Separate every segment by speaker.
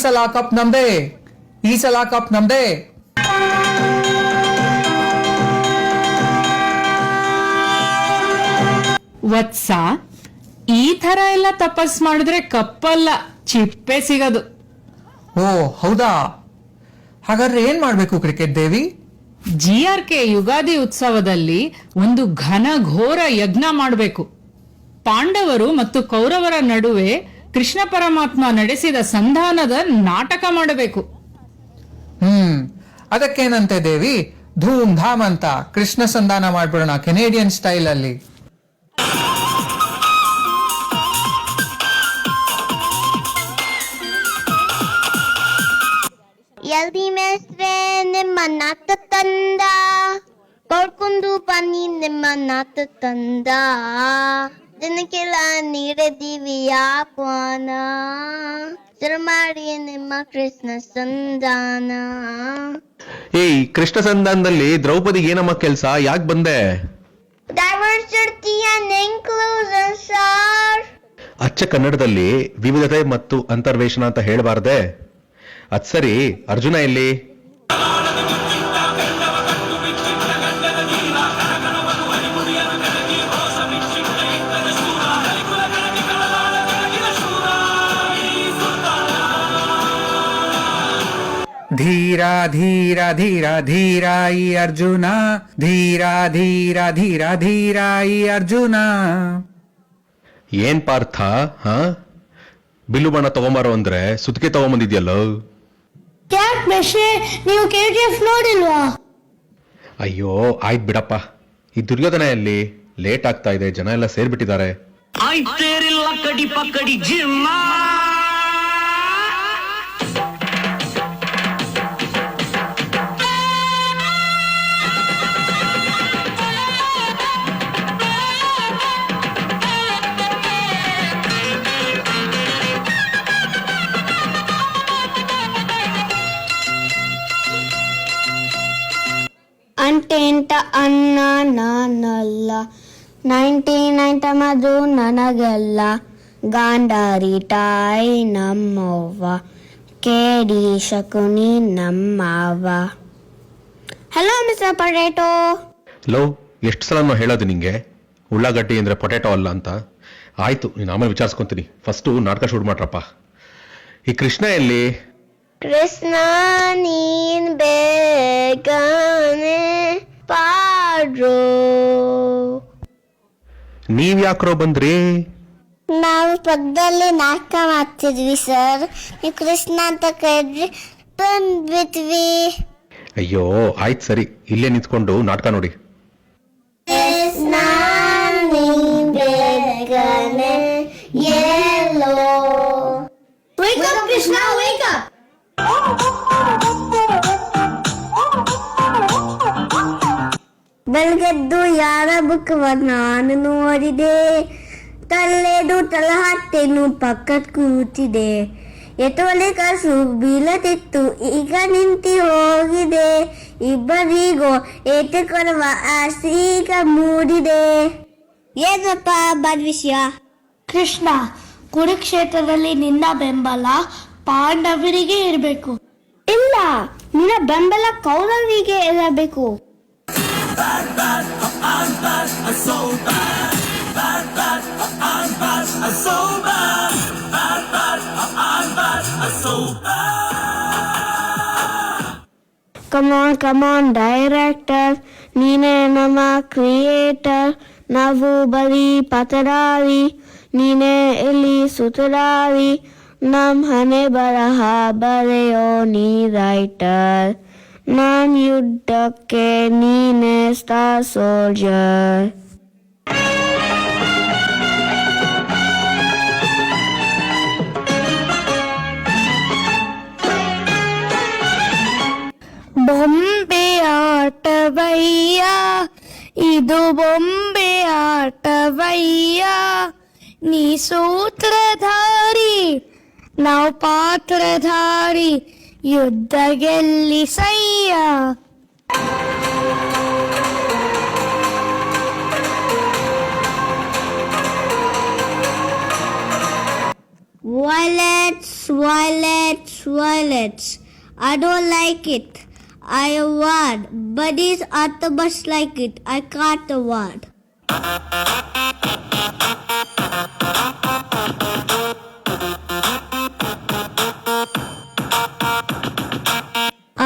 Speaker 1: ಸಲ ಕಪ್ ನಮ್ದೇ, ಈ ಸಲ ಕಪ್ ನಮ್ದೇ.
Speaker 2: ವತ್ಸ, ಈ ತರ ಎಲ್ಲ ತಪಸ್ ಮಾಡಿದ್ರೆ ಕಪ್ಪಲ್ಲ ಚಿಪ್ಪೆ ಸಿಗದು.
Speaker 1: ಓ ಹೌದಾ? ಹಾಗಾದ್ರೆ ಏನ್ ಮಾಡ್ಬೇಕು ಕ್ರಿಕೆಟ್ ದೇವಿ?
Speaker 2: GRK ಯುಗಾದಿ ಉತ್ಸವದಲ್ಲಿ ಒಂದು ಘನ ಘೋರ ಯಜ್ಞ ಮಾಡಬೇಕು. ಪಾಂಡವರು ಮತ್ತು ಕೌರವರ ನಡುವೆ ಕೃಷ್ಣ ಪರಮಾತ್ಮ ನಡೆಸಿದ ಸಂಧಾನದ ನಾಟಕ ಮಾಡಬೇಕು.
Speaker 1: ಅದಕ್ಕೇನಂತೆ ದೇವಿ, ಧೂಮ್ ಧಾಮ್ ಅಂತ ಕೃಷ್ಣ ಸಂಧಾನ ಮಾಡ್ಬಿಡೋಣ ಕೆನೇಡಿಯನ್ ಸ್ಟೈಲ್ ಅಲ್ಲಿ.
Speaker 3: ಎಲ್ದಿ ಮೇಸ್ಟ್ರೆ ನಿಮ್ಮ ನಾಟ ತಂದ, ಕರ್ಕೊಂಡು ಬನ್ನಿ ನಿಮ್ಮ ನಾಟ ತಂದ, ದಿನಕ್ಕೆಲ್ಲ ನೀಡಿದ್ದೀವಿ ಆಹ್ವಾನ, ಶುರು ಮಾಡಿ ನಿಮ್ಮ ಕೃಷ್ಣ ಸಂಧಾನ.
Speaker 4: ಏಯ್, ಕೃಷ್ಣ ಸಂಧಾನದಲ್ಲಿ ದ್ರೌಪದಿಗೆ ಏನಮ್ಮ ಕೆಲ್ಸ? ಯಾಕೆ ಬಂದೆ?
Speaker 3: Diversity and inclusion sir.
Speaker 4: ಅಚ್ಚ ಕನ್ನಡದಲ್ಲಿ ವಿವಿಧತೆ ಮತ್ತು ಅಂತರ್ವೇಶನ ಅಂತ ಹೇಳಬಾರ್ದೆ? ಅದ್ ಸರಿ, ಅರ್ಜುನ ಎಲ್ಲಿ?
Speaker 1: ಧೀರ ಧೀರ ಧೀರ ಧೀರ ಈ ಅರ್ಜುನ, ಧೀರ ಧೀರ ಧೀರ ಧೀರ ಈ ಅರ್ಜುನ.
Speaker 4: ಏನ್ ಪಾರ್ಥ, ಬಿಲ್ಲು ಬಣ್ಣ ತಗೊಂಬಾರೋ ಅಂದ್ರೆ ಸುತ್ತಿಗೆ ತಗೊಂಬಂದಿದ್ಯಲ್ಲೋ.
Speaker 3: ಯಾಕೆ ಮೇಷ್ಟ್ರೆ, ನೀವು KGF ನೋಡಿಲ್ವಾ?
Speaker 4: ಅಯ್ಯೋ ಆಯ್ತು ಬಿಡಪ್ಪ. ಈ ದುರ್ಯೋಧನೆಯಲ್ಲಿ ಲೇಟ್ ಆಗ್ತಾ ಇದೆ, ಜನ ಎಲ್ಲ ಸೇರ್ಬಿಟ್ಟಿದ್ದಾರೆ.
Speaker 3: ಅಂಟೆಂಟ ಅನ್ನ ನಾನಲ್ಲ, 99 ತಮದು ನನಗಲ್ಲ, ಗಾಂಧಾರಿ ತಾಯಿ ನಮ್ಮವ್ವ, ಕೇಡಿ ಶಕುನಿ ನಮ್ಮವ್ವ. Hello mister potato.
Speaker 4: ಲೋ, ಎಷ್ಟು ಸಲ ನಾವು ಹೇಳೋದು ನಿಂಗೆ ಉಳ್ಳಾಗಡ್ಡಿ ಅಂದ್ರೆ ಪೊಟೆಟೋ ಅಲ್ಲ ಅಂತ? ಆಯ್ತು, ನೀನು ಆಮೇಲೆ ವಿಚಾರಿಸ್ಕೊಂತೀನಿ. ಫಸ್ಟು ನಾಟಕ ಶುರು ಮಾಡ್ರಪ್ಪ. ಈ ಕೃಷ್ಣ ಎಲ್ಲಿ?
Speaker 3: ಕೃಷ್ಣ ನೀನ್ ಬೇಗನೆ ಪಾಡ್ರೋ.
Speaker 4: ನೀವ್ ಯಾಕ್ರೋ ಬಂದ್ರಿ?
Speaker 3: ನಾವು ಪಕ್ಕದಲ್ಲಿ ನಾಟಕ ಮಾಡ್ತಿದ್ವಿ ಸರ್, ನೀವು ಕೃಷ್ಣ ಅಂತ ಕರೆದ್ರಿ, ಬಂದ್ಬಿಟ್ವಿ.
Speaker 4: ಅಯ್ಯೋ ಆಯ್ತು ಸರಿ, ಇಲ್ಲೇ ನಿಂತ್ಕೊಂಡು ನಾಟಕ ನೋಡಿ.
Speaker 3: ಕೃಷ್ಣ ನೀನ್ ಬೇಗನೆ ಎಲ್ಲೋ. Wake up, Krishna, wake up. ಬೆಳಗೆದ್ದು ಯಾರ ಬುಕ್ಕವ ನಾನು ನೋಡಿದೆ, ತಲೆದು ತಲಹಟ್ಟೆನು ಪಕ್ಕದ ಕೂತಿದೆ, ಎತ್ತೊಲೆ ಕಸು ಬೀಳತಿತ್ತು ಈಗ ನಿಂತಿ ಹೋಗಿದೆ, ಇಬ್ಬರಿಗೂ ಏಟು ಕೊಡುವ ಆಸೆ ಈಗ ಮೂಡಿದೆ. ಏನಪ್ಪ ಬದ್ ವಿಷಯ? ಕೃಷ್ಣ, ಕುರುಕ್ಷೇತ್ರದಲ್ಲಿ ನಿನ್ನ ಬೆಂಬಲ ಪಾಂಡವರಿಗೆ ಇರಬೇಕು. ಇಲ್ಲ, ನಿನ್ನ ಬೆಂಬಲ ಕೌರವರಿಗೆ ಇರಬೇಕು. Come on, director, ನೀನೇ ನಮ್ಮ ಕ್ರಿಯೇಟರ್, ನಾವು ಬರೀ ಪತರಾರಿ, ನೀನೇ ಇಲ್ಲಿ ಸುತರಾರಿ, ನಮ್ ಹಣೆ ಬರಹ ಬರೆಯೋ ನೀ ರೈಟರ್, ನಾನ್ ಯುದ್ಧಕ್ಕೆ ನೀನೇ ಸ್ಟಾರ್ ಸೋಲ್ಜರ್. ಬೊಂಬೆ ಆಟವಯ್ಯ, ಇದು ಬೊಂಬೆ ಆಟವಯ್ಯ, ನೀ ಸೂತ್ರಧಾರಿ ನಾವು ಪಾತ್ರಧಾರಿ, ಯುದ್ಧ ಗೆಲ್ಲಿಸಯ್ಯ. Violets, violets, violets. I don't like it. I award. Buddies are the best like it. I can't award.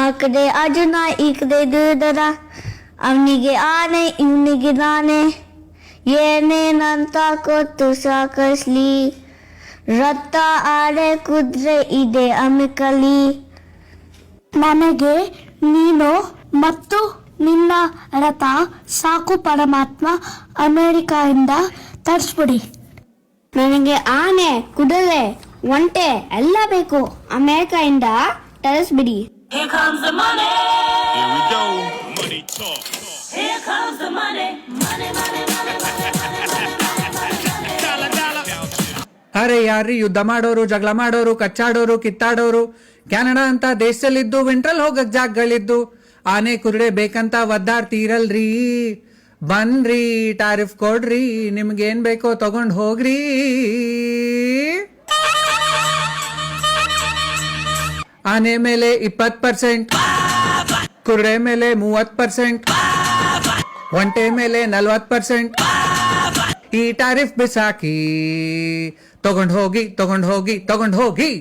Speaker 3: ಆ ಕಡೆ ಅರ್ಜುನ ಈ ಕಡೆ ದುರ್ಧರ, ಅವನಿಗೆ ಆನೆ ಇವನಿಗೆ ನಾನೆ, ಏನೇನಂತ ಕೊಟ್ಟು ಸಾಕಸ್ಲಿ, ರಥ ಆಡೆ ಕುದುರೆ ಇದೆ ಅಮಿಕಲಿ. ನನಗೆ ನೀನು ಮತ್ತು ನಿನ್ನ ರಥ ಸಾಕು ಪರಮಾತ್ಮ, ಅಮೆರಿಕಾದಿಂದ ತರಿಸ್ಬಿಡಿ. ನನಗೆ ಆನೆ ಕುದುರೆ ಒಂಟೆ ಎಲ್ಲ ಬೇಕು, ಅಮೆರಿಕಾಯಿಂದ ತರಿಸ್ಬಿಡಿ.
Speaker 5: Here comes the money.
Speaker 6: Here we go. Money talk.
Speaker 5: Here comes the money. Money, money, money, money, money.
Speaker 6: Dollar, dollar.
Speaker 1: ಅರೆ ಯಾರ್ರಿ ಯುದ್ಧ ಮಾಡೋರು, ಜಗಳ ಮಾಡೋರು, ಕಚ್ಚಾಡೋರು, ಕಿತ್ತಾಡೋರು? ಕ್ಯಾನಡಾ ಅಂತ ದೇಶದಲ್ಲಿದ್ದು ವಿಂಟ್ರಲ್ ಹೋಗಕ್ ಜಾಗಗಳಿದ್ದು ಆನೆ ಕುದುರೆ ಬೇಕಂತ ಒದ್ದಾಡ್ತೀರಲ್ರಿ. ಬನ್ರಿ ಟಾರಿಫ್ ಕೊಡ್ರಿ, ನಿಮ್ಗೇನ್ ಬೇಕೋ ತಗೊಂಡ್ ಹೋಗ್ರಿ. ಆನೆ ಮೇಲೆ 20%, ಕುದುರೆ ಮೇಲೆ 30%, ಒಂಟೆ ಮೇಲೆ 40%. ಈ ಟಾರಿಫ್ ಬಿಸಾಕಿ ತಗೊಂಡ್ ಹೋಗಿ ತಗೊಂಡ್ ಹೋಗಿ ತಗೊಂಡ್ ಹೋಗಿ.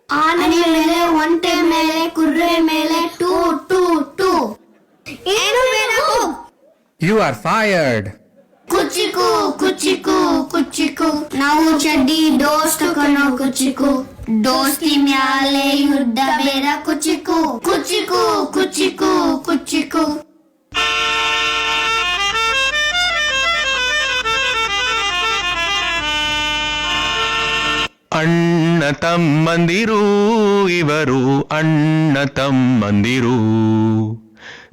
Speaker 3: ಆನೆ ಮೇಲೆ, ಒಂಟೆ ಮೇಲೆ, ಕುದುರೆ ಮೇಲೆ ಟೂ ಟೂ ಟೂ. ಏನು ಬೇಕು?
Speaker 1: You are fired.
Speaker 3: ಕುಚಿಕು ಕುಚಿಕು ಕುಚಿಕು, ನಾವು ಚಡ್ಡಿ ದೋಸ್ತ್ ಕಣೋ ಕುಚಿಕು, ದೋಸ್ತಿ ಮ್ಯಾಲೆ ಯುದ್ಧ ಬೇಡ ಕುಚಿಕು ಕುಚಿಕು ಕುಚಿಕು ಕುಚಿಕು.
Speaker 4: ಅಣ್ಣ ತಮ್ಮಂದಿರು ಇವರು, ಅಣ್ಣ ತಮ್ಮಂದಿರು.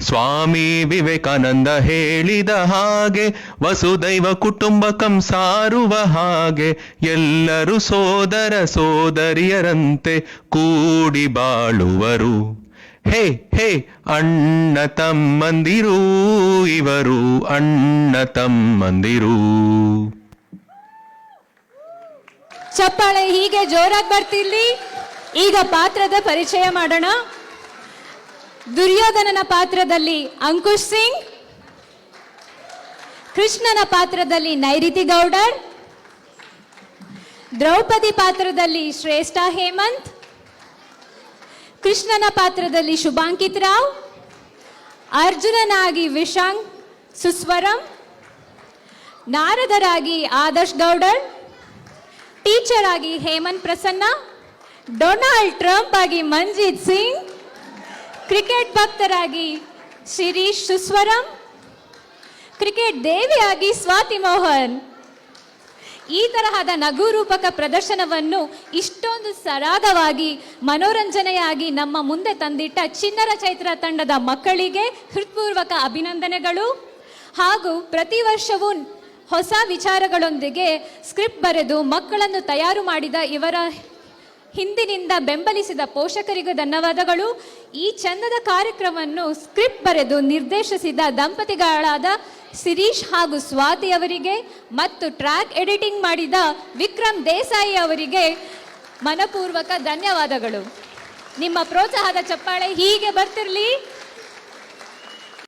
Speaker 4: ಸ್ವಾಮಿ ವಿವೇಕಾನಂದ ಹೇಳಿದ ಹಾಗೆ, ವಸುದೈವ ಕುಟುಂಬಕಂ ಸಾರುವ ಹಾಗೆ, ಎಲ್ಲರೂ ಸೋದರ ಸೋದರಿಯರಂತೆ ಕೂಡಿ ಬಾಳುವರು. ಹೇ ಹೇ ಅಣ್ಣ ತಮ್ಮಂದಿರು ಇವರು, ಅಣ್ಣ ತಮ್ಮಂದಿರು.
Speaker 2: ಚಪ್ಪಾಳೆ ಹೀಗೆ ಜೋರಾಗಿ ಬರ್ತಿರ್ಲಿ. ಈಗ ಪಾತ್ರದ ಪರಿಚಯ ಮಾಡೋಣ. ದುರ್ಯೋಧನನ ಪಾತ್ರದಲ್ಲಿ ಅಂಕುಶ್ ಸಿಂಗ್, ಕೃಷ್ಣನ ಪಾತ್ರದಲ್ಲಿ ನೈಋತಿ ಗೌಡರ್, ದ್ರೌಪದಿ ಪಾತ್ರದಲ್ಲಿ ಶ್ರೇಷ್ಠ ಹೇಮಂತ್, ಕೃಷ್ಣನ ಪಾತ್ರದಲ್ಲಿ ಶುಭಾಂಕಿತ್ ರಾವ್, ಅರ್ಜುನನಾಗಿ ವಿಶಾಂಕ್ ಸುಸ್ವರಂ, ನಾರದರಾಗಿ ಆದರ್ಶ್ ಗೌಡರ್, ಟೀಚರ್ ಆಗಿ ಹೇಮಂತ್ ಪ್ರಸನ್ನ, ಡೊನಾಲ್ಡ್ ಟ್ರಂಪ್ ಆಗಿ ಮಂಜೀತ್ ಸಿಂಗ್, ಕ್ರಿಕೆಟ್ ಭಕ್ತರಾಗಿ ಶಿರೀಶ್ ಸುಸ್ವರಂ, ಕ್ರಿಕೆಟ್ ದೇವಿಯಾಗಿ ಸ್ವಾತಿ ಮೋಹನ್. ಈ ತರಹದ ನಗು ರೂಪಕ ಪ್ರದರ್ಶನವನ್ನು ಇಷ್ಟೊಂದು ಸರಾಗವಾಗಿ ಮನೋರಂಜನೆಯಾಗಿ ನಮ್ಮ ಮುಂದೆ ತಂದಿಟ್ಟ ಚಿಣ್ಣರ ಚೈತ್ರ ತಂಡದ ಮಕ್ಕಳಿಗೆ ಹೃತ್ಪೂರ್ವಕ ಅಭಿನಂದನೆಗಳು. ಹಾಗೂ ಪ್ರತಿ ವರ್ಷವೂ ಹೊಸ ವಿಚಾರಗಳೊಂದಿಗೆ ಸ್ಕ್ರಿಪ್ಟ್ ಬರೆದು ಮಕ್ಕಳನ್ನು ತಯಾರು ಮಾಡಿದ ಇವರ ಹಿಂದಿನಿಂದ ಬೆಂಬಲಿಸಿದ ಪೋಷಕರಿಗೂ ಧನ್ಯವಾದಗಳು. ಈ ಚಂದದ ಕಾರ್ಯಕ್ರಮವನ್ನು ಸ್ಕ್ರಿಪ್ಟ್ ಬರೆದು ನಿರ್ದೇಶಿಸಿದ ದಂಪತಿಗಳಾದ ಶಿರೀಶ್ ಹಾಗೂ ಸ್ವಾತಿ ಅವರಿಗೆ ಮತ್ತು ಟ್ರ್ಯಾಕ್ ಎಡಿಟಿಂಗ್ ಮಾಡಿದ ವಿಕ್ರಮ್ ದೇಸಾಯಿ ಅವರಿಗೆ ಮನಪೂರ್ವಕ ಧನ್ಯವಾದಗಳು. ನಿಮ್ಮ ಪ್ರೋತ್ಸಾಹದ ಚಪ್ಪಾಳೆ ಹೀಗೆ ಬರ್ತಿರಲಿ.